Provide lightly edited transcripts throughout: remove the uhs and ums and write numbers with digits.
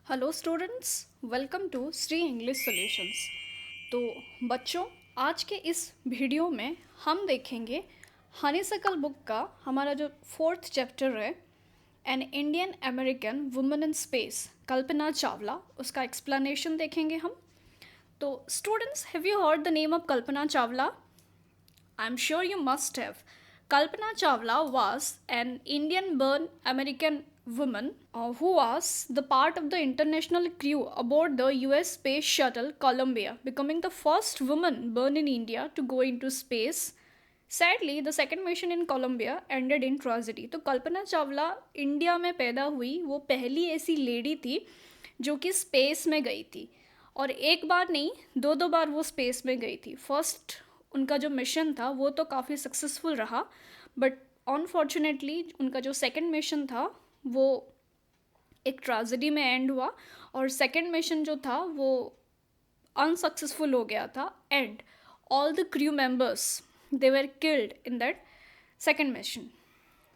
Hello students, welcome to Shri English Solutions. तो बच्चों, आज के इस वीडियो में हम देखेंगे हनीसकल बुक का हमारा जो 4th चैप्टर है, an Indian American woman in space, Kalpana Chawla, उसका एक्सप्लेनेशन देखेंगे हम। तो students, have you heard the name of Kalpana Chawla? I'm sure you must have. Kalpana Chawla was an Indian born American woman who was the part of the international crew aboard the US space shuttle Columbia, becoming the first woman born in India to go into space. Sadly, the second mission in Columbia ended in tragedy. तो Kalpana Chawla India में पैदा हुई वो पहली ऐसी lady थी जो कि स्पेस में गई थी, और एक बार नहीं, दो बार वो स्पेस में गई थी। फर्स्ट उनका जो मिशन था वो तो काफ़ी सक्सेसफुल रहा, बट अनफॉर्चुनेटली उनका जो सेकंड मिशन था वो एक ट्रेजेडी में एंड हुआ, और सेकंड मिशन जो था वो अनसक्सेसफुल हो गया था, and all the crew members they were killed in that second mission.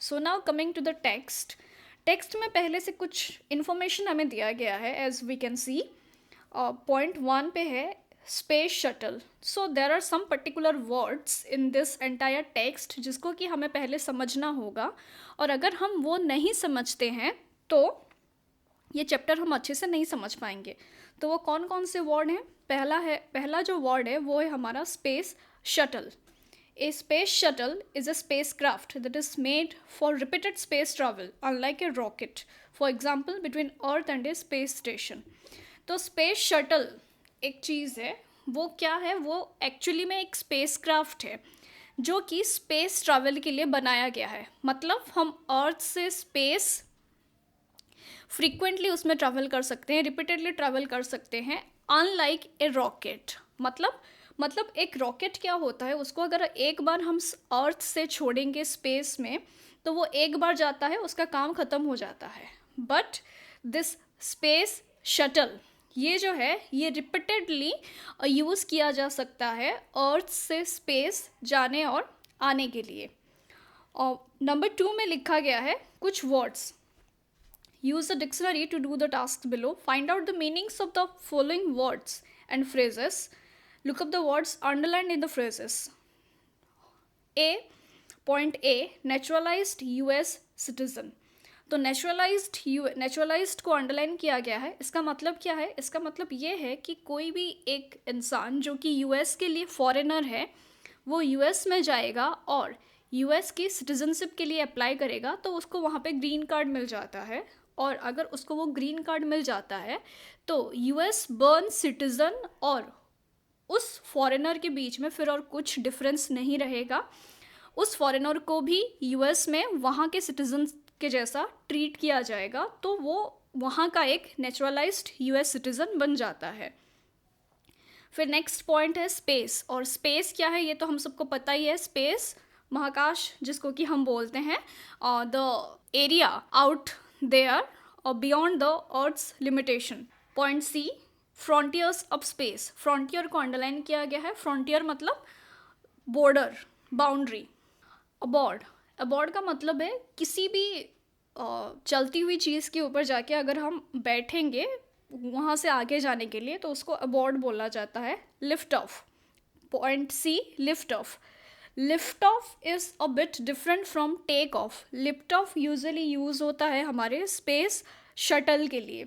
So now coming to the text में पहले से कुछ इन्फॉर्मेशन हमें दिया गया है। As we can see, point 1 पे है space shuttle. So there are some particular words in this entire text जिसको कि हमें पहले समझना होगा, और अगर हम वो नहीं समझते हैं तो ये चैप्टर हम अच्छे से नहीं समझ पाएंगे। तो वो कौन कौन से वर्ड हैं? पहला जो वर्ड है वो है हमारा space shuttle. A space shuttle is a spacecraft that is made for repeated space travel, unlike a rocket, for example, between Earth and a space station. तो स्पेस शटल एक चीज़ है, वो क्या है? वो एक्चुअली में एक स्पेसक्राफ्ट है जो कि स्पेस ट्रैवल के लिए बनाया गया है। मतलब हम अर्थ से स्पेस फ्रीक्वेंटली उसमें ट्रैवल कर सकते हैं, रिपीटेडली ट्रैवल कर सकते हैं, अनलाइक ए रॉकेट। मतलब एक रॉकेट क्या होता है, उसको अगर एक बार हम अर्थ से छोड़ेंगे स्पेस में तो वो एक बार जाता है, उसका काम ख़त्म हो जाता है। बट दिस स्पेस शटल ये जो है ये रिपीटेडली यूज़ किया जा सकता है अर्थ से स्पेस जाने और आने के लिए। और नंबर 2 में लिखा गया है कुछ words. Use the dictionary to do the task below. Find out the meanings of the following words and phrases. Look up the words underlined in the phrases. Point A, naturalized US citizen. तो naturalised को underline किया गया है। इसका मतलब क्या है? इसका मतलब ये है कि कोई भी एक इंसान जो कि यूएस के लिए फॉरेनर है वो यूएस में जाएगा और यूएस की सिटीजनशिप के लिए अप्लाई करेगा तो उसको वहाँ पे ग्रीन कार्ड मिल जाता है, और अगर उसको वो ग्रीन कार्ड मिल जाता है तो यूएस बर्न सिटीजन और उस फॉरेनर के बीच में फिर और कुछ डिफरेंस नहीं रहेगा। उस फॉरेनर को भी यूएस में वहाँ के सिटीजन के जैसा ट्रीट किया जाएगा, तो वो वहाँ का एक नेचुरलाइज्ड यूएस सिटीजन बन जाता है। फिर नेक्स्ट पॉइंट है स्पेस। और स्पेस क्या है ये तो हम सबको पता ही है। स्पेस महाकाश जिसको कि हम बोलते हैं, द एरिया आउट देयर और beyond the earth's limitation. Point C, frontiers of space. Frontier को अंडरलाइन किया गया है। फ्रंटियर मतलब बॉर्डर, बाउंड्री। अबॉर्ड का मतलब है किसी भी चलती हुई चीज़ के ऊपर जाके अगर हम बैठेंगे वहाँ से आगे जाने के लिए तो उसको अबॉर्ड बोला जाता है। Lift off. Point C, lift off. Lift off is a bit different from take off. Lift off usually use होता है हमारे स्पेस शटल के लिए।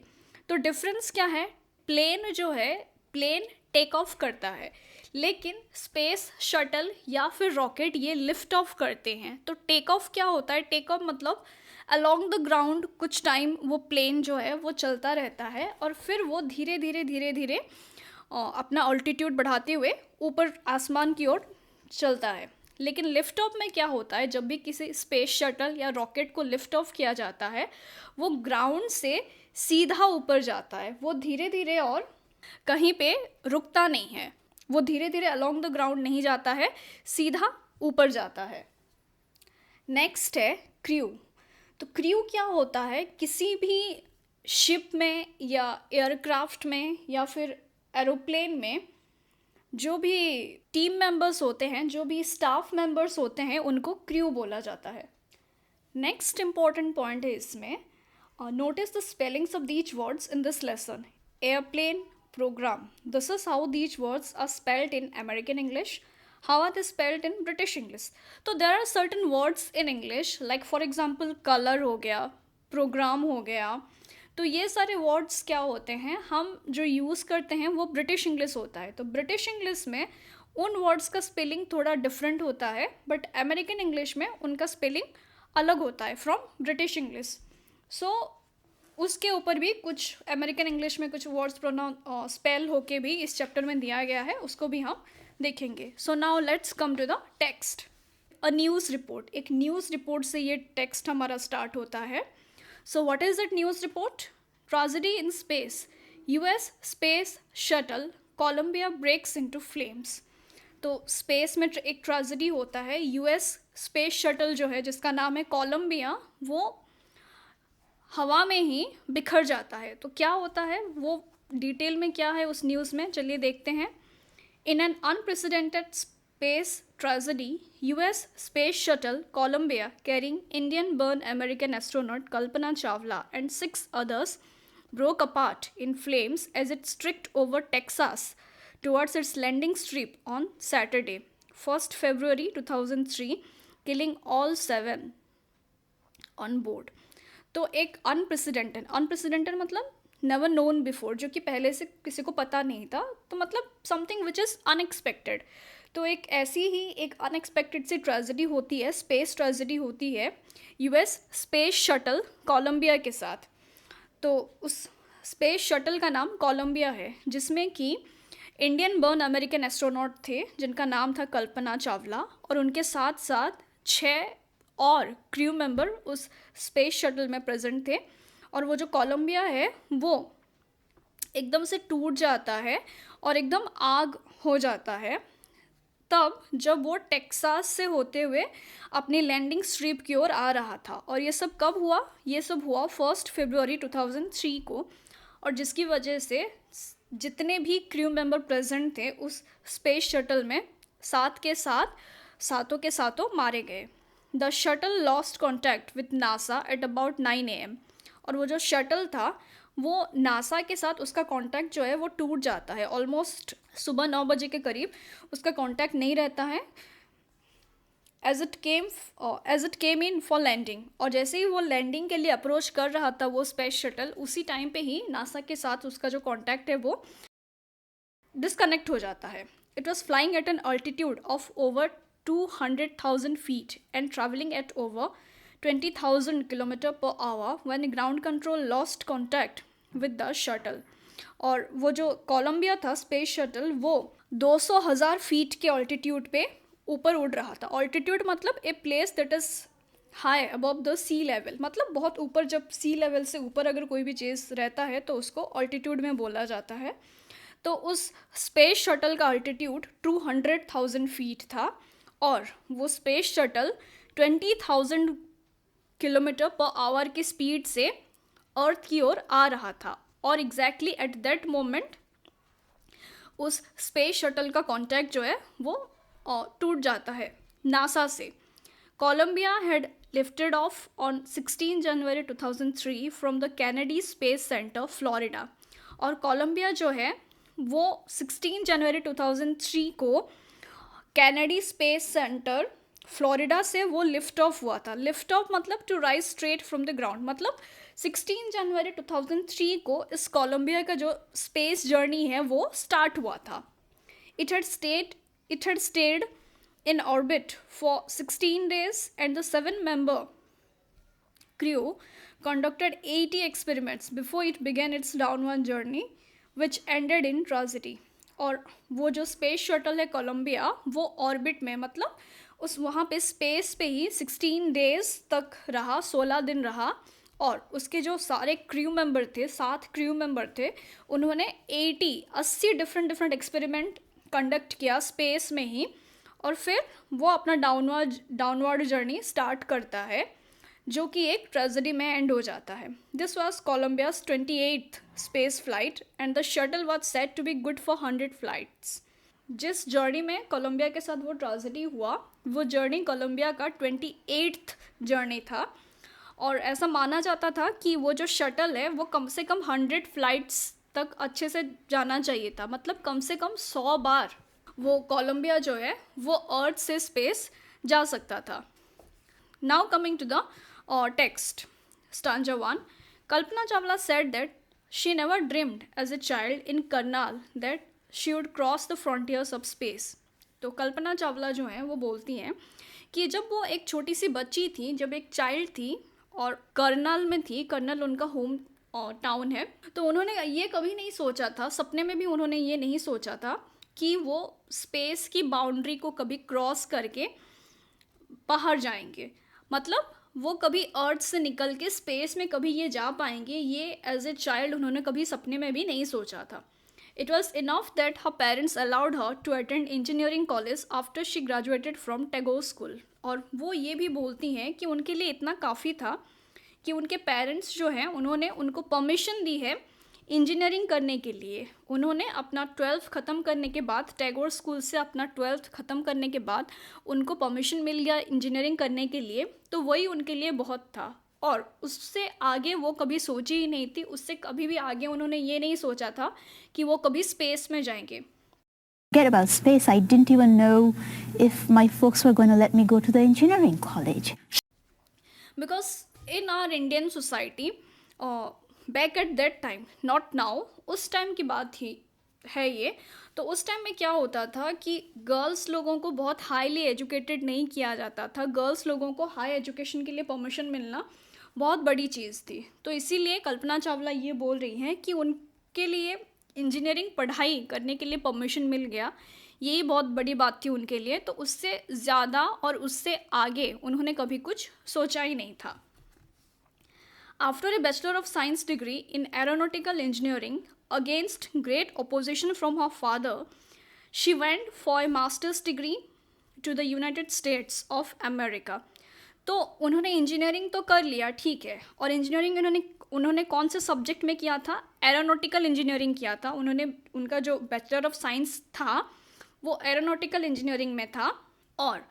तो डिफरेंस क्या है? प्लेन जो है, प्लेन टेक ऑफ करता है, लेकिन स्पेस शटल या फिर रॉकेट ये लिफ्ट ऑफ करते हैं। तो टेक ऑफ क्या होता है? टेक ऑफ मतलब अलोंग द ग्राउंड कुछ टाइम वो प्लेन जो है वो चलता रहता है और फिर वो धीरे धीरे अपना ऑल्टीट्यूड बढ़ाते हुए ऊपर आसमान की ओर चलता है। लेकिन लिफ्ट ऑफ में क्या होता है? जब भी किसी स्पेस शटल या रॉकेट को लिफ्ट ऑफ किया जाता है वो ग्राउंड से सीधा ऊपर जाता है, वो धीरे धीरे और कहीं पे रुकता नहीं है, वो धीरे धीरे अलोंग द ग्राउंड नहीं जाता है, सीधा ऊपर जाता है। नेक्स्ट है क्रू। तो क्रू क्या होता है? किसी भी शिप में या एयरक्राफ्ट में या फिर एरोप्लेन में जो भी टीम मेंबर्स होते हैं, जो भी स्टाफ मेंबर्स होते हैं, उनको क्रू बोला जाता है। नेक्स्ट इम्पॉर्टेंट पॉइंट है इसमें, Notice the spellings of these words in this lesson. Airplane, program. This is how these words are spelled in American English. How are they spelled in British English? So there are certain words in English, like for example color हो गया, program हो गया. तो ये सारे words क्या होते हैं, हम जो यूज़ करते हैं वो ब्रिटिश इंग्लिश होता है. तो ब्रिटिश इंग्लिश में उन वर्ड्स का स्पेलिंग थोड़ा डिफरेंट होता है, बट अमेरिकन इंग्लिश में उनका स्पेलिंग अलग होता है फ्रॉम ब्रिटिश इंग्लिश. सो उसके ऊपर भी कुछ अमेरिकन इंग्लिश में कुछ वर्ड्स स्पेल होके भी इस चैप्टर में दिया गया है, उसको भी हम देखेंगे. So now let's come to the text. A news report, एक न्यूज़ रिपोर्ट से ये टेक्स्ट हमारा स्टार्ट होता है. So what is that news report? Tragedy in space, US space shuttle Columbia breaks into flames. तो स्पेस में एक tragedy होता है. यूएस स्पेस शटल जो है जिसका नाम है कोलंबिया, वो हवा में ही बिखर जाता है. तो क्या होता है वो डिटेल में क्या है उस न्यूज़ में, चलिए देखते हैं. In an unprecedented space tragedy, US space shuttle Columbia carrying Indian born American astronaut Kalpana Chawla and 6 others broke apart in flames as it streaked over Texas towards its landing strip on Saturday, 1st February 2003, killing all 7 on board. तो एक unprecedented मतलब never known before, जो कि पहले से किसी को पता नहीं था. तो मतलब समथिंग विच इज़ अनएक्सपेक्टेड. तो एक ऐसी ही एक अनएक्सपेक्टेड सी ट्रेजेडी होती है, स्पेस ट्रेजेडी होती है यूएस स्पेस शटल कोलंबिया के साथ. तो उस स्पेस शटल का नाम कोलंबिया है, जिसमें कि इंडियन बर्न अमेरिकन एस्ट्रोनॉट थे जिनका नाम था कल्पना चावला, और उनके साथ साथ 6 और क्रू मेंबर उस स्पेस शटल में प्रेजेंट थे. और वो जो कोलंबिया है वो एकदम से टूट जाता है और एकदम आग हो जाता है तब जब वो टेक्सास से होते हुए अपनी लैंडिंग स्ट्रिप की ओर आ रहा था. और ये सब कब हुआ? ये सब हुआ 1 फरवरी 2003 को, और जिसकी वजह से जितने भी क्रू मेंबर प्रेजेंट थे उस स्पेस शटल में सातों के सातों मारे गए. The shuttle lost contact with NASA at about 9 AM. और वो जो शटल था वो नासा के साथ उसका कांटेक्ट जो है वो टूट जाता है. ऑलमोस्ट सुबह 9 बजे के करीब उसका कांटेक्ट नहीं रहता है as it came in for landing. और जैसे ही वो लैंडिंग के लिए अप्रोच कर रहा था वो स्पेस शटल, उसी टाइम पे ही नासा के साथ उसका जो कांटेक्ट है वो डिस्कनेक्ट हो जाता है. It was flying at an altitude of over 200,000 feet and traveling at over 20,000 km per hour when ground control lost contact with the shuttle. और वो जो कोलंबिया था स्पेस शटल वो 200,000 फीट के ऑल्टीट्यूड पे ऊपर उड़ रहा था. ऑल्टीट्यूड मतलब a place that is high above the sea level, मतलब बहुत ऊपर. जब सी लेवल से ऊपर अगर कोई भी चीज़ रहता है तो उसको ऑल्टीट्यूड में बोला जाता है. तो उस स्पेस शटल का ऑल्टीट्यूड 200,000 फीट था और वो space shuttle 20,000 kilometre per hour की स्पीड से अर्थ की ओर आ रहा था. और एग्जैक्टली एट दैट मोमेंट उस स्पेस शटल का कांटेक्ट जो है वो टूट जाता है नासा से. Columbia had lifted off on 16 January 2003 from the Kennedy Space Center Florida. और कोलंबिया जो है वो 16 जनवरी 2003 को कैनेडी स्पेस सेंटर फ्लोरिडा से वो लिफ्ट ऑफ हुआ था. लिफ्ट ऑफ मतलब to rise straight from the ground. मतलब 16 जनवरी 2003 को इस कोलंबिया का जो स्पेस जर्नी है वो स्टार्ट हुआ था. It had stayed in orbit for 16 days and the 7-member crew conducted 80 experiments before it began its downward journey which ended in tragedy. और वो जो स्पेस शटल है कोलंबिया वो ऑर्बिट में मतलब उस वहाँ पे स्पेस पे ही 16 days तक रहा, 16 दिन रहा. और उसके जो सारे क्रू मेंबर थे, 7 क्रू मेंबर थे, उन्होंने 80 डिफरेंट एक्सपेरिमेंट कंडक्ट किया स्पेस में ही. और फिर वो अपना डाउनवर्ड जर्नी स्टार्ट करता है जो कि एक ट्रेजेडी में एंड हो जाता है. This was Columbia's 28th space flight and the shuttle was set to be good for 100 flights. जिस जर्नी में कोलंबिया के साथ वो ट्रेजेडी हुआ वो जर्नी कोलंबिया का 28th जर्नी था. और ऐसा माना जाता था कि वो जो शटल है वो कम से कम 100 फ्लाइट्स तक अच्छे से जाना चाहिए था, मतलब कम से कम 100 बार वो कोलंबिया जो है वो अर्थ से स्पेस जा सकता था. Now coming to the text, stanza 1. Kalpana Chawla said that she never dreamed as a child in Karnal that she would cross the frontiers of space. तो कल्पना चावला जो हैं वो बोलती हैं कि जब वो एक छोटी सी बच्ची थी, जब एक चाइल्ड थी और करनाल में थी, करनाल उनका होम टाउन है, तो उन्होंने ये कभी नहीं सोचा था, सपने में भी उन्होंने ये नहीं सोचा था कि वो स्पेस की बाउंड्री को कभी क्रॉस करके बाहर जाएंगे. मतलब वो कभी अर्थ से निकल के स्पेस में कभी ये जा पाएंगे, ये एज ए चाइल्ड उन्होंने कभी सपने में भी नहीं सोचा था. It was enough that her parents allowed her to attend engineering college after she graduated from Tagore school. और वो ये भी बोलती हैं कि उनके लिए इतना काफ़ी था कि उनके पेरेंट्स जो हैं उन्होंने उनको परमिशन दी है इंजीनियरिंग करने के लिए. उन्होंने अपना 12th ख़त्म करने के बाद, टैगोर स्कूल से अपना 12th ख़त्म करने के बाद उनको परमिशन मिल गया इंजीनियरिंग करने के लिए, तो वही उनके लिए बहुत था. और उससे आगे वो कभी सोची ही नहीं थी, उससे कभी भी आगे उन्होंने ये नहीं सोचा था कि वो कभी स्पेस में जाएंगे. Forget about space. I didn't even know if my folks were going to let me go to the engineering college. Because in our Indian society, back at that time, not now, उस time की बात ही है ये. तो उस time में क्या होता था कि गर्ल्स लोगों को बहुत हाईली एजुकेटेड नहीं किया जाता था. गर्ल्स लोगों को हाई एजुकेशन के लिए परमिशन मिलना बहुत बड़ी चीज़ थी. तो इसीलिए कल्पना चावला ये बोल रही हैं कि उनके लिए इंजीनियरिंग पढ़ाई करने के लिए परमिशन मिल गया, यही बहुत बड़ी बात थी उनके लिए. तो उससे ज़्यादा और उससे आगे उन्होंने कभी कुछ सोचा ही नहीं था. After a Bachelor of Science degree in Aeronautical Engineering, against great opposition from her father, she went for a master's degree to the United States of America. तो उन्होंने इंजीनियरिंग तो कर लिया, ठीक है, और इंजीनियरिंग उन्होंने कौन से सब्जेक्ट में किया था? एरोनॉटिकल इंजीनियरिंग किया था. उनका जो बैचलर ऑफ साइंस था वो एरोनॉटिकल इंजीनियरिंग में था. और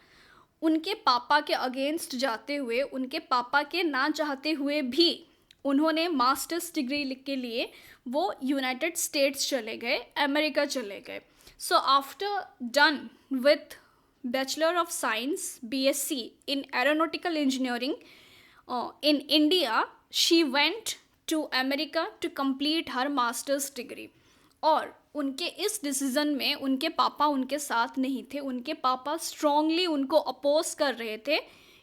उनके पापा के अगेंस्ट जाते हुए, उनके पापा के ना चाहते हुए भी उन्होंने मास्टर्स डिग्री के लिए वो यूनाइटेड स्टेट्स चले गए, अमेरिका चले गए. So after done with bachelor of science BSc in aeronautical engineering in India, she went to America to complete her masters degree. और उनके इस डिसीज़न में उनके पापा उनके साथ नहीं थे. उनके पापा स्ट्रांगली उनको अपोज कर रहे थे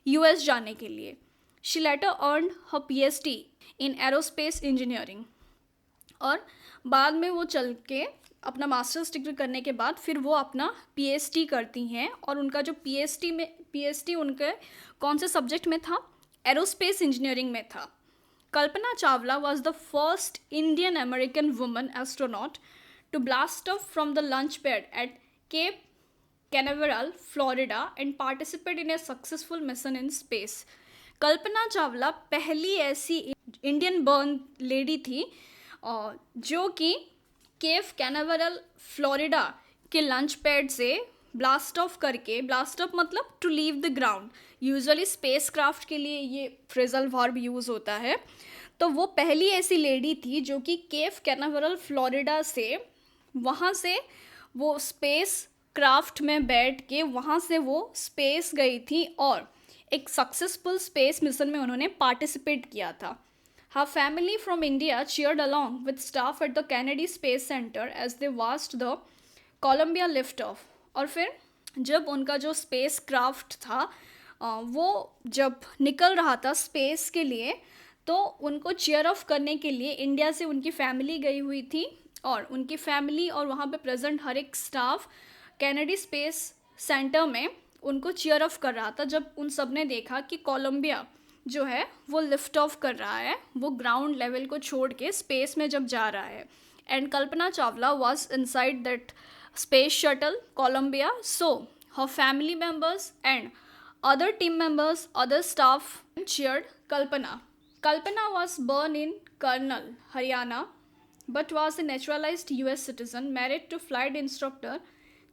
US जाने के लिए. She later earn her PhD in aerospace engineering. और बाद में वो चल के अपना मास्टर्स डिग्री करने के बाद फिर वो अपना PhD करती हैं. और उनका जो PhD उनके कौन से सब्जेक्ट में था? एरोस्पेस इंजीनियरिंग में था. Kalpana Chawla was the first Indian American woman astronaut to blast off from the launch pad at Cape Canaveral, Florida and participate in a successful mission in space. Kalpana Chawla पहली ऐसी इंडियन बर्न लेडी थी जो कि Cape Canaveral Florida के launch pad से blast off करके, blast off मतलब to leave the ground, usually spacecraft के लिए ये फ्रेजल वर्ब यूज़ होता है. तो वो पहली ऐसी लेडी थी जो कि केप कैनावरल फ्लोरिडा से, वहाँ से वो स्पेस क्राफ्ट में बैठ के वहाँ से वो स्पेस गई थी और एक सक्सेसफुल स्पेस मिशन में उन्होंने पार्टिसिपेट किया था. हर family from India cheered along with staff at the Kennedy Space Center as they watched the Columbia lift off. और फिर जब उनका जो स्पेस क्राफ्ट था वो जब निकल रहा था स्पेस के लिए, तो उनको चीयर ऑफ करने के लिए इंडिया से उनकी फैमिली गई हुई थी. और उनकी फैमिली और वहाँ पे प्रेजेंट हर एक स्टाफ कैनेडी स्पेस सेंटर में उनको चीयर ऑफ कर रहा था जब उन सब ने देखा कि कोलंबिया जो है वो लिफ्ट ऑफ कर रहा है, वो ग्राउंड लेवल को छोड़ के स्पेस में जब जा रहा है. And Kalpana Chawla was inside that space shuttle Columbia. So her family members and other team members, other staff cheered Kalpana. Kalpana was born in Karnal, Haryana, but was a naturalized US citizen married to flight instructor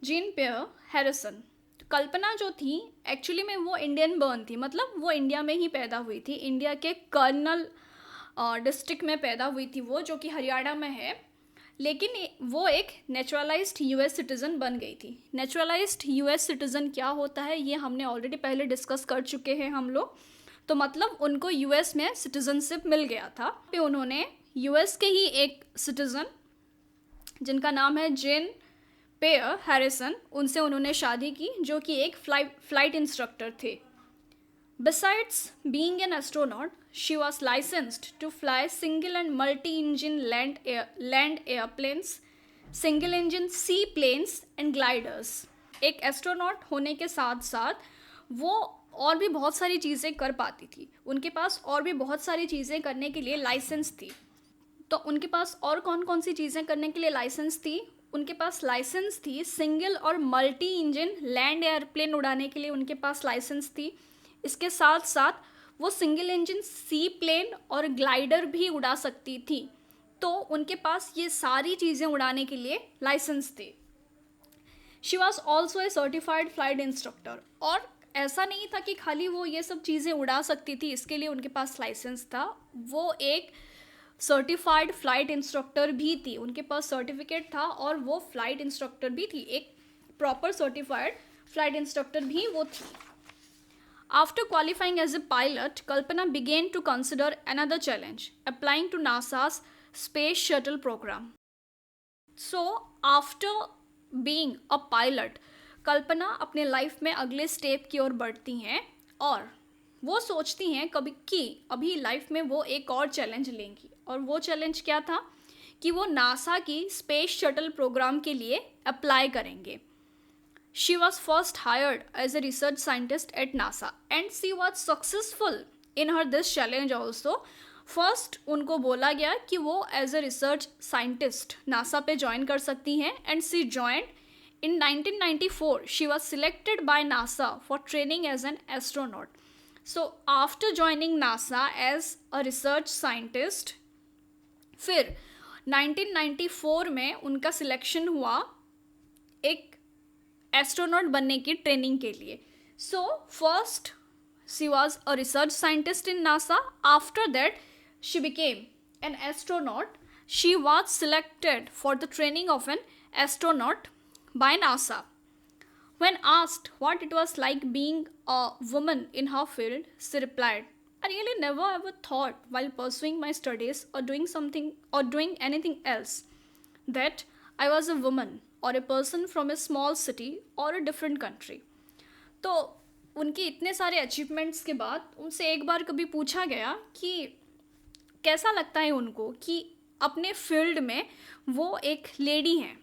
Jean-Pierre Harrison. कल्पना जो थी actually में वो Indian burn थी, मतलब वो India में ही पैदा हुई थी, इंडिया के कर्नल डिस्ट्रिक्ट में पैदा हुई थी वो, जो कि हरियाणा में है। लेकिन वो एक नेचुरलाइज्ड यूएस सिटीज़न बन गई थी। नेचुरलाइज्ड यूएस सिटीज़न क्या होता है ये हमने ऑलरेडी पहले डिस्कस कर चुके हैं हम लोग। तो मतलब उनको यूएस में सिटीज़नशिप मिल गया था। फिर उन्होंने यूएस के ही एक सिटीज़न जिनका नाम है जेन पेयर हैरिसन, उनसे उन्होंने शादी की, जो कि एक फ्लाइट इंस्ट्रक्टर थे। Besides being an astronaut, she was licensed to fly single and multi-engine land airplanes, single engine seaplanes and gliders. एक एस्ट्रोनॉट होने के साथ साथ वो और भी बहुत सारी चीज़ें कर पाती थी। उनके पास और भी बहुत सारी चीज़ें करने के लिए लाइसेंस थी। तो उनके पास और कौन कौन सी चीज़ें करने के लिए लाइसेंस थी? उनके पास लाइसेंस थी सिंगल और मल्टी इंजन लैंड एयरप्लेन उड़ाने के लिए उनके पास लाइसेंस थी। इसके साथ साथ वो सिंगल इंजन सी प्लेन और ग्लाइडर भी उड़ा सकती थी। तो उनके पास ये सारी चीज़ें उड़ाने के लिए लाइसेंस थे। She was also a certified flight instructor. और ऐसा नहीं था कि खाली वो ये सब चीज़ें उड़ा सकती थी, इसके लिए उनके पास लाइसेंस था, वो एक सर्टिफाइड फ्लाइट इंस्ट्रक्टर भी थी। उनके पास सर्टिफिकेट था और वो फ्लाइट इंस्ट्रक्टर भी थी, एक प्रॉपर सर्टिफाइड फ्लाइट इंस्ट्रक्टर भी वो थी। After qualifying as a pilot, Kalpana began to consider another challenge, applying to NASA's Space Shuttle program. So, after being a pilot, कल्पना अपने लाइफ में अगले स्टेप की ओर बढ़ती हैं और वो सोचती हैं कभी कि अभी लाइफ में वो एक और चैलेंज लेंगी। और वो चैलेंज क्या था कि वो नासा की स्पेस शटल प्रोग्राम के लिए अप्लाई करेंगे। She was first hired as a research scientist at NASA and she was successful in her this challenge also. First उनको बोला गया कि वो as a research scientist NASA पे join कर सकती हैं and she joined in 1994. She was selected by NASA for training as an astronaut. So after joining NASA as a research scientist, फिर 1994 में उनका सिलेक्शन हुआ एक एस्ट्रोनॉट बनने की ट्रेनिंग के लिए। So first she was a research scientist in NASA, after that she became an astronaut. She was selected for the training of an astronaut by NASA. When asked what it was like being a woman in her field, she replied, I really never ever thought while pursuing my studies or doing anything else that I was a woman or a person from a small city or a different country. तो उनके इतने सारे achievements के बाद उनसे एक बार कभी पूछा गया कि कैसा लगता है उनको कि अपने फील्ड में वो एक लेडी हैं।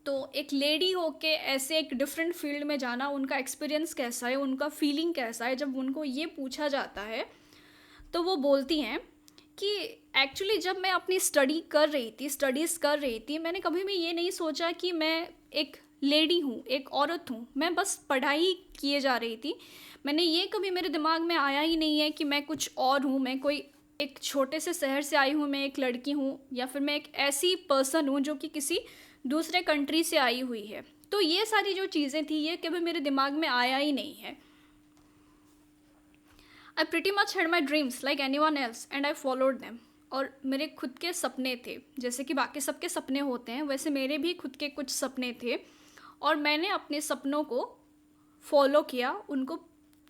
तो एक लेडी होके ऐसे एक डिफरेंट फील्ड में जाना, उनका एक्सपीरियंस कैसा है, उनका फीलिंग कैसा है। जब उनको ये पूछा जाता है तो वो बोलती हैं कि एक्चुअली जब मैं अपनी स्टडीज़ कर रही थी, मैंने कभी भी ये नहीं सोचा कि मैं एक लेडी हूँ, एक औरत हूँ। मैं बस पढ़ाई किए जा रही थी। मैंने ये कभी मेरे दिमाग में आया ही नहीं है कि मैं कुछ और हूँ, मैं कोई एक छोटे से शहर से आई हूँ, मैं एक लड़की हूँ, या फिर मैं एक ऐसी पर्सन हूँ जो कि किसी दूसरे कंट्री से आई हुई है। तो ये सारी जो चीज़ें थी ये कभी मेरे दिमाग में आया ही नहीं है। I pretty much had my dreams like anyone else and I followed them. और मेरे खुद के सपने थे, जैसे कि बाकी सबके सपने होते हैं, वैसे मेरे भी खुद के कुछ सपने थे और मैंने अपने सपनों को फॉलो किया, उनको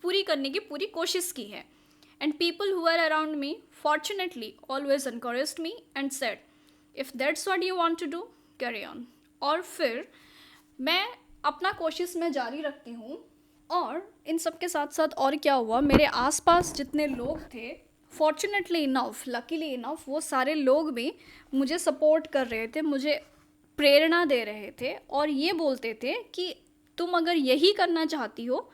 पूरी करने की पूरी कोशिश की है। And people who were around me fortunately always encouraged me and said, if that's what you want to do, carry on. और फिर मैं अपना कोशिश में जारी रखती हूँ। और इन सब के साथ साथ और क्या हुआ, मेरे आसपास जितने लोग थे, फॉर्चुनेटली इनफ, लकीली इनफ, वो सारे लोग भी मुझे सपोर्ट कर रहे थे, मुझे प्रेरणा दे रहे थे और ये बोलते थे कि तुम अगर यही करना चाहती हो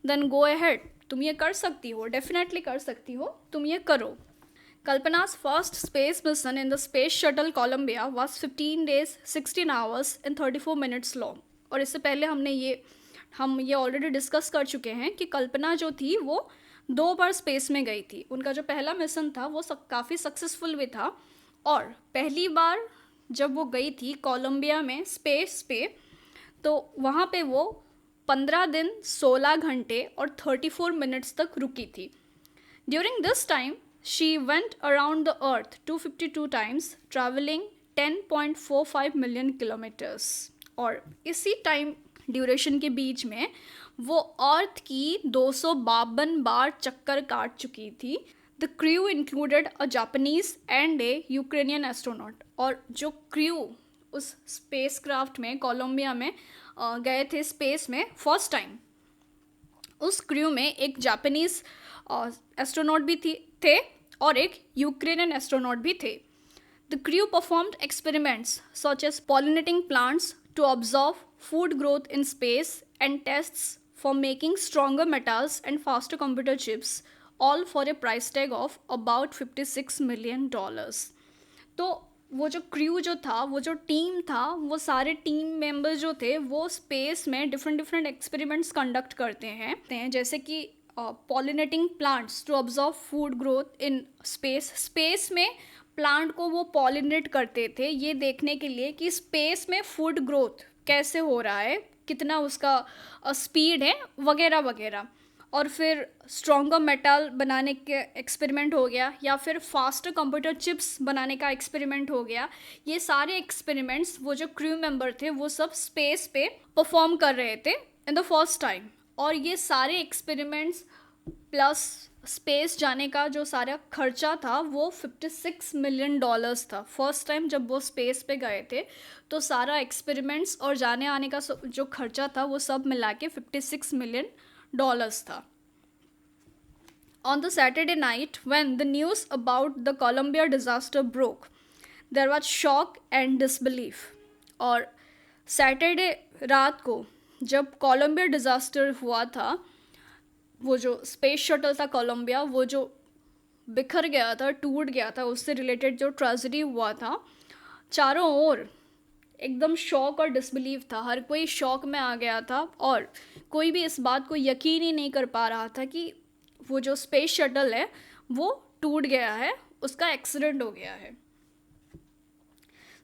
देन गो अहेड, तुम ये कर सकती हो, डेफिनेटली कर सकती हो, तुम ये करो। Kalpana's first space mission in the Space Shuttle Columbia was 15 days, 16 hours and 34 minutes long. और इससे पहले हम ये ऑलरेडी डिस्कस कर चुके हैं कि कल्पना जो थी वो 2 बार स्पेस में गई थी। उनका जो पहला मिशन था वो काफ़ी सक्सेसफुल भी था और पहली बार जब वो गई थी कोलंबिया में स्पेस पे, तो वहाँ पे वो 15 दिन 16 घंटे और 34 मिनट्स तक रुकी थी. During this time she went around the earth 252 times, travelling 10.45 million kilometres. और इसी टाइम ड्यूरेशन के बीच में वो अर्थ की 252 बार चक्कर काट चुकी थी. The crew included a Japanese and A Ukrainian astronaut. और जो क्रू उस स्पेस क्राफ्ट में कोलंबिया में गए थे स्पेस में फर्स्ट टाइम, उस क्रू में एक जापानीज एस्ट्रोनॉट भी थे और एक यूक्रेनियन एस्ट्रोनॉट भी थे. The crew performed experiments such as pollinating plants to observe food growth in space and tests for making stronger metals and faster computer chips, all for a price tag of about $56 million. तो वो जो crew जो था, वो जो team था, वो सारे टीम मेंबर जो थे वो स्पेस में डिफरेंट एक्सपेरिमेंट्स कंडक्ट करते हैं, जैसे कि pollinating plants to observe food growth in space में प्लांट को वो पॉलिनेट करते थे ये देखने के लिए कि स्पेस में फूड ग्रोथ कैसे हो रहा है, कितना उसका स्पीड है वगैरह वगैरह. और फिर स्ट्रॉन्गर मेटल बनाने के एक्सपेरिमेंट हो गया, या फिर फास्टर कंप्यूटर चिप्स बनाने का एक्सपेरिमेंट हो गया. ये सारे एक्सपेरिमेंट्स वो जो क्रू मेंबर थे वो सब स्पेस पे परफॉर्म कर रहे थे इन द फर्स्ट टाइम. और ये सारे एक्सपेरिमेंट्स प्लस स्पेस जाने का जो सारा खर्चा था वो $56 मिलियन था. फर्स्ट टाइम जब वो स्पेस पे गए थे तो सारा एक्सपेरिमेंट्स और जाने आने का जो खर्चा था वो सब मिला के $56 मिलियन था. On the Saturday night when the news about the Columbia disaster broke, there was shock and disbelief. और सैटरडे रात को जब कोलंबिया डिज़ास्टर हुआ था, वो जो स्पेस शटल था कोलंबिया, वो जो बिखर गया था, टूट गया था, उससे रिलेटेड जो ट्रेजेडी हुआ था, चारों ओर एकदम शॉक और डिसबिलीव था. हर कोई शॉक में आ गया था और कोई भी इस बात को यकीन ही नहीं कर पा रहा था कि वो जो स्पेस शटल है वो टूट गया है, उसका एक्सीडेंट हो गया है.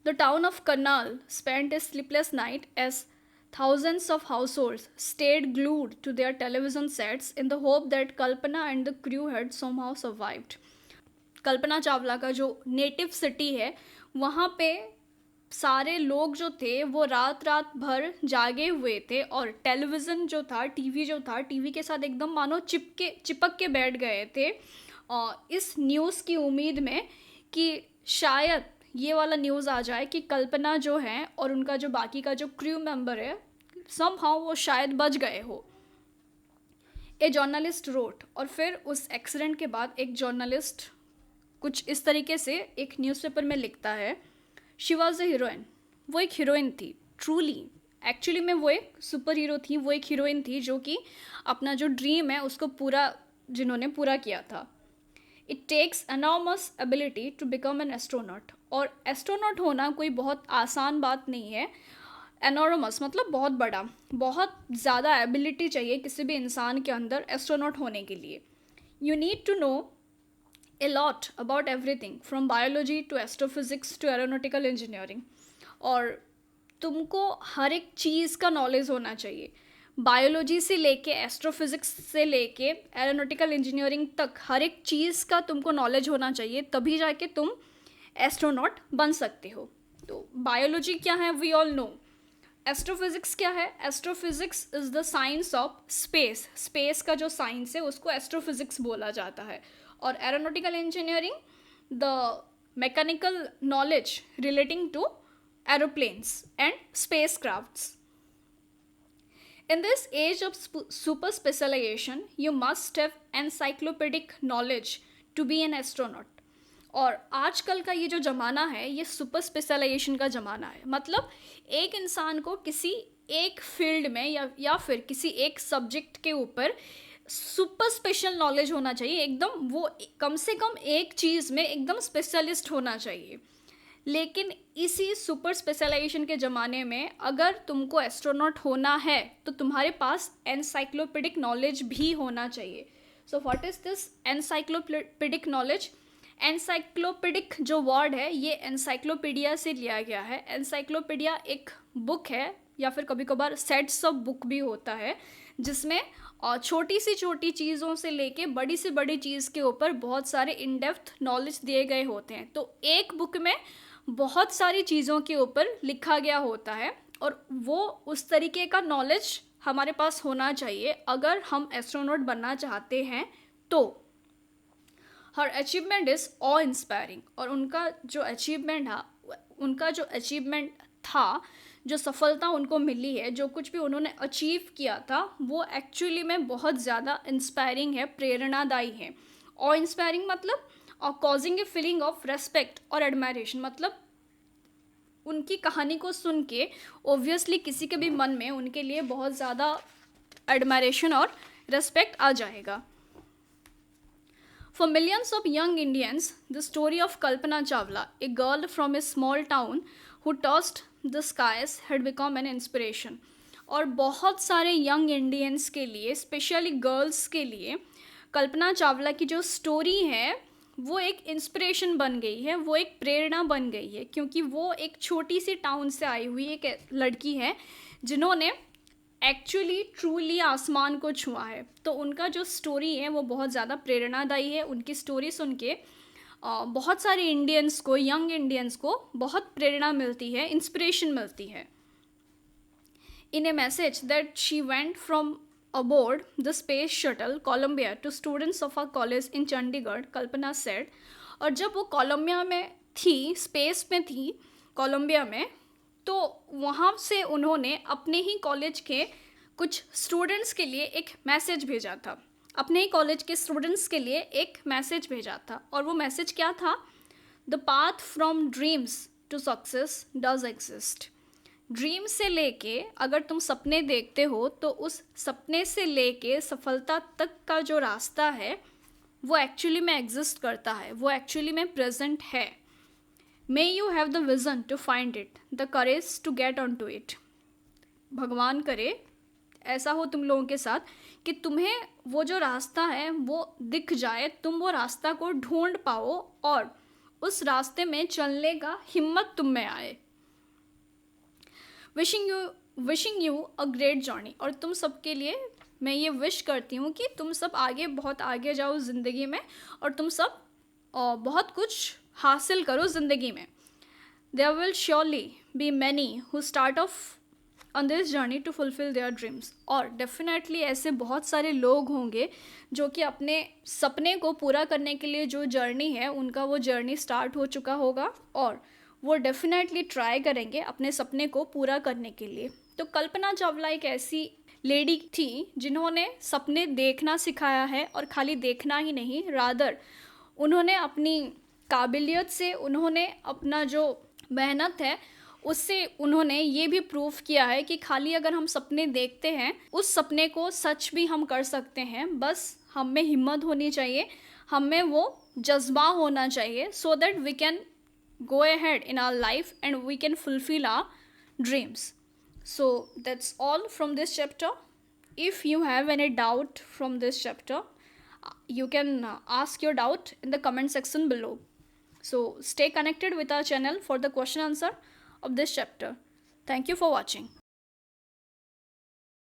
The town of Karnal spent a sleepless night as thousands of households stayed glued to their television sets in the hope that Kalpana and the crew had somehow survived. Kalpana Chawla का जो नेटिव सिटी है वहाँ पे सारे लोग जो थे वो रात भर जागे हुए थे और टेलीविज़न जो था, टीवी के साथ एकदम मानो चिपक के बैठ गए थे इस न्यूज़ की उम्मीद में कि शायद ये वाला न्यूज़ आ जाए कि कल्पना जो है और उनका जो बाकी का जो क्रू मेंबर है समहाउ वो शायद बच गए हो. A journalist wrote. और फिर उस एक्सीडेंट के बाद एक जर्नलिस्ट कुछ इस तरीके से एक न्यूज़पेपर में लिखता है, शी वॉज ए हीरोइन. वो एक हीरोइन थी, ट्रूली एक्चुअली में वो एक सुपर हीरो थी, वो एक हीरोइन थी जो कि अपना जो ड्रीम है उसको जिन्होंने पूरा किया था. It takes enormous ability to become an astronaut. और एस्ट्रोनॉट होना कोई बहुत आसान बात नहीं है. एनॉर्मस मतलब बहुत बड़ा, बहुत ज़्यादा एबिलिटी चाहिए किसी भी इंसान के अंदर एस्ट्रोनॉट होने के लिए. You need to know a lot about everything from biology to astrophysics to aeronautical engineering. और तुमको हर एक चीज़ का नॉलेज होना चाहिए, बायोलॉजी से लेके एस्ट्रोफिजिक्स से लेके एरोनॉटिकल इंजीनियरिंग तक हर एक चीज़ का तुमको नॉलेज होना चाहिए, तभी जाके तुम एस्ट्रोनॉट बन सकते हो. तो बायोलॉजी क्या है, वी ऑल नो. एस्ट्रोफिजिक्स क्या है, astrophysics is the science of space. Space का जो साइंस है उसको एस्ट्रोफिजिक्स बोला जाता है. और aeronautical engineering the mechanical knowledge relating to aeroplanes and space crafts. In this age of super specialization, you must have encyclopedic knowledge to be an astronaut. और आजकल का ये जो ज़माना है ये सुपर स्पेशलाइजेशन का ज़माना है. मतलब एक इंसान को किसी एक फील्ड में या फिर किसी एक सब्जेक्ट के ऊपर सुपर स्पेशल नॉलेज होना चाहिए, एकदम वो कम से कम एक चीज़ में एकदम स्पेशलिस्ट होना चाहिए. लेकिन इसी सुपर स्पेशलाइजेशन के ज़माने में अगर तुमको एस्ट्रोनॉट होना है तो तुम्हारे पास एनसाइक्लोपीडिक नॉलेज भी होना चाहिए. So what is this encyclopedic knowledge? Encyclopedic जो वर्ड है ये एनसाइक्लोपीडिया से लिया गया है. एनसाइक्लोपीडिया एक बुक है या फिर कभी कभार सेट्स ऑफ बुक भी होता है, जिसमें छोटी सी छोटी चीज़ों से लेके बड़ी से बड़ी चीज़ के ऊपर बहुत सारे इन डेप्थ नॉलेज दिए गए होते हैं। तो एक बुक में बहुत सारी चीज़ों के ऊपर लिखा गया होता है, और वो उस तरीके का नॉलेज हमारे पास होना चाहिए अगर हम एस्ट्रोनॉट बनना चाहते हैं तो। हर अचीवमेंट इज़ ऑ इंस्पायरिंग, और उनका जो अचीवमेंट था, जो सफलता उनको मिली है, जो कुछ भी उन्होंने अचीव किया था, वो एक्चुअली में बहुत ज़्यादा इंस्पायरिंग है, प्रेरणादायी है। ऑ इंस्पायरिंग मतलब causing a feeling of respect और एडमायरेशन, मतलब उनकी कहानी को सुन के ओब्वियसली किसी के भी मन में उनके लिए बहुत ज़्यादा एडमायरेशन और रेस्पेक्ट आ जाएगा। For millions of young Indians, the story of Kalpana Chawla, a girl from a small town who tossed the skies, had become an inspiration. और बहुत सारे यंग इंडियंस के लिए, स्पेशली गर्ल्स के लिए, कल्पना चावला की जो स्टोरी है वो एक इंस्पिरेशन बन गई है, वो एक प्रेरणा बन गई है, क्योंकि वो एक छोटी सी टाउन से आई हुई एक लड़की है जिन्होंने एक्चुअली ट्रूली आसमान को छुआ है। तो उनका जो स्टोरी है वो बहुत ज़्यादा प्रेरणादायी है। उनकी स्टोरी सुन के बहुत सारे इंडियंस को, यंग इंडियंस को बहुत प्रेरणा मिलती है, इंस्पिरेशन मिलती है। In a message that she went from aboard the space shuttle Columbia to students of our college in Chandigarh, Kalpana said। और जब वो कोलंबिया में थी, स्पेस में थी कोलंबिया में, तो वहाँ से उन्होंने अपने ही कॉलेज के कुछ स्टूडेंट्स के लिए एक मैसेज भेजा था। अपने ही कॉलेज के स्टूडेंट्स के लिए एक मैसेज भेजा था, और वो मैसेज क्या था? The path from dreams to success does exist. Dream से लेके, अगर तुम सपने देखते हो तो उस सपने से लेके सफलता तक का जो रास्ता है वो एक्चुअली में एग्जिस्ट करता है, वो एक्चुअली में प्रेजेंट है। May you have the vision to find it, the courage to get on to it. भगवान करे ऐसा हो तुम लोगों के साथ कि तुम्हें वो जो रास्ता है वो दिख जाए, तुम वो रास्ता को ढूंढ पाओ और उस रास्ते में चलने का हिम्मत तुम में आए। Wishing you a great journey. और तुम सबके लिए मैं ये विश करती हूँ कि तुम सब आगे, बहुत आगे जाओ ज़िंदगी में, और तुम सब बहुत कुछ हासिल करो ज़िंदगी में। There will surely be many who start off on this journey to fulfil their dreams. और डेफिनेटली ऐसे बहुत सारे लोग होंगे जो कि अपने सपने को पूरा करने के लिए जो जर्नी है, उनका वो जर्नी स्टार्ट हो चुका होगा, और वो डेफिनेटली ट्राई करेंगे अपने सपने को पूरा करने के लिए। तो कल्पना चावला एक ऐसी लेडी थी जिन्होंने सपने देखना सिखाया है, और खाली देखना ही नहीं, रादर उन्होंने अपनी काबिलियत से, उन्होंने अपना जो मेहनत है उससे उन्होंने ये भी प्रूव किया है कि खाली अगर हम सपने देखते हैं, उस सपने को सच भी हम कर सकते हैं। बस हम में हिम्मत होनी चाहिए, हम में वो जज्बा होना चाहिए, so that we can go ahead in our life and we can fulfill our dreams. So that's all from this chapter. If you have any doubt from this chapter, you can ask your doubt in the comment section below. So stay connected with our channel for the question answer of this chapter. Thank you for watching.